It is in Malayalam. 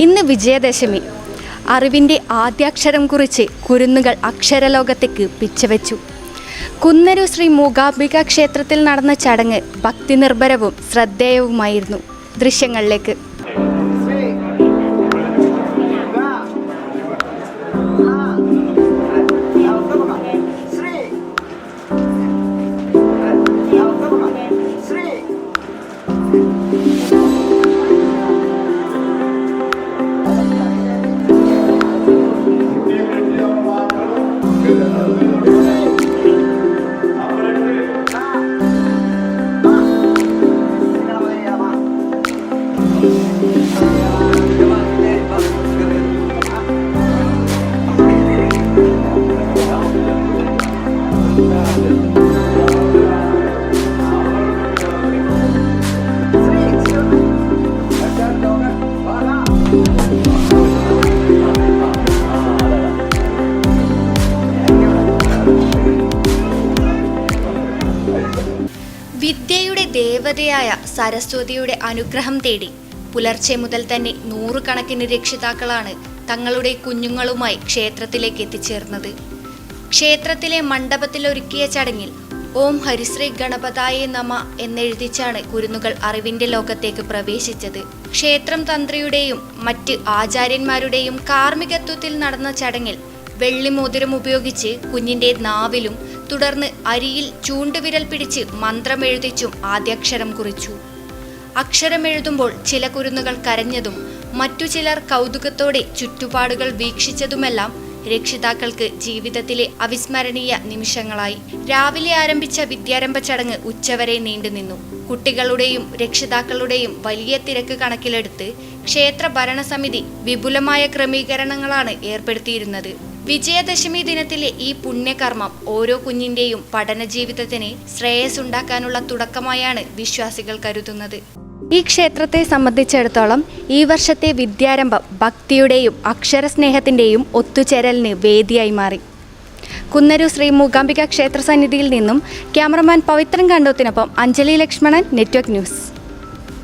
ഇന്ന് വിജയദശമി. അറിവിൻ്റെ ആദ്യാക്ഷരം കുറിച്ച് കുരുന്നുകൾ അക്ഷരലോകത്തേക്ക് പിച്ചവെച്ചു. കുന്നരു ശ്രീ മൂകാംബിക ക്ഷേത്രത്തിൽ നടന്ന ചടങ്ങ് ഭക്തിനിർഭരവും ശ്രദ്ധേയവുമായിരുന്നു. ദൃശ്യങ്ങളിലേക്ക്. വിദ്യയുടെ ദേവതയായ സരസ്വതിയുടെ അനുഗ്രഹം തേടി പുലർച്ചെ മുതൽ തന്നെ നൂറുകണക്കിന് രക്ഷിതാക്കളാണ് തങ്ങളുടെ കുഞ്ഞുങ്ങളുമായി ക്ഷേത്രത്തിലേക്ക് എത്തിച്ചേർന്നത്. ക്ഷേത്രത്തിലെ മണ്ഡപത്തിലൊരുക്കിയ ചടങ്ങിൽ ഓം ഹരിശ്രീ ഗണപതായ നമ എന്നെഴുതിച്ചാണ് കുരുന്നുകൾ അറിവിന്റെ ലോകത്തേക്ക് പ്രവേശിച്ചത്. ക്ഷേത്രം തന്ത്രിയുടെയും മറ്റ് ആചാര്യന്മാരുടെയും കാർമ്മികത്വത്തിൽ നടന്ന ചടങ്ങിൽ വെള്ളിമോതിരം ഉപയോഗിച്ച് കുഞ്ഞിന്റെ നാവിലും തുടർന്ന് അരിയിൽ ചൂണ്ടുവിരൽ പിടിച്ച് മന്ത്രമെഴുതിച്ചും ആദ്യാക്ഷരം കുറിച്ചു. അക്ഷരമെഴുതുമ്പോൾ ചില കുരുന്നുകൾ കരഞ്ഞതും മറ്റു ചിലർ കൗതുകത്തോടെ ചുറ്റുപാടുകൾ വീക്ഷിച്ചതുമെല്ലാം രക്ഷിതാക്കൾക്ക് ജീവിതത്തിലെ അവിസ്മരണീയ നിമിഷങ്ങളായി. രാവിലെ ആരംഭിച്ച വിദ്യാരംഭ ചടങ്ങ് ഉച്ചവരെ നീണ്ടുനിന്നു. കുട്ടികളുടെയും രക്ഷിതാക്കളുടെയും വലിയ തിരക്ക് കണക്കിലെടുത്ത് ക്ഷേത്ര ഭരണസമിതി വിപുലമായ ക്രമീകരണങ്ങളാണ് ഏർപ്പെടുത്തിയിരുന്നത്. വിജയദശമി ദിനത്തിലെ ഈ പുണ്യകർമ്മം ഓരോ കുഞ്ഞിന്റെയും പഠന ജീവിതത്തിന് ശ്രേയസ്സുണ്ടാക്കാനുള്ള തുടക്കമായാണ് വിശ്വാസികൾ കരുതുന്നത്. ഈ ക്ഷേത്രത്തെ സംബന്ധിച്ചിടത്തോളം ഈ വർഷത്തെ വിദ്യാരംഭം ഭക്തിയുടെയും അക്ഷരസ്നേഹത്തിൻ്റെയും ഒത്തുചേരലിന് വേദിയായി മാറി. കുന്നരു ശ്രീ മൂകാംബിക ക്ഷേത്ര സന്നിധിയിൽ നിന്നും ക്യാമറമാൻ പവിത്രൻ കണ്ടോത്തിനൊപ്പം അഞ്ജലി ലക്ഷ്മണൻ, നെറ്റ്വർക്ക് ന്യൂസ്.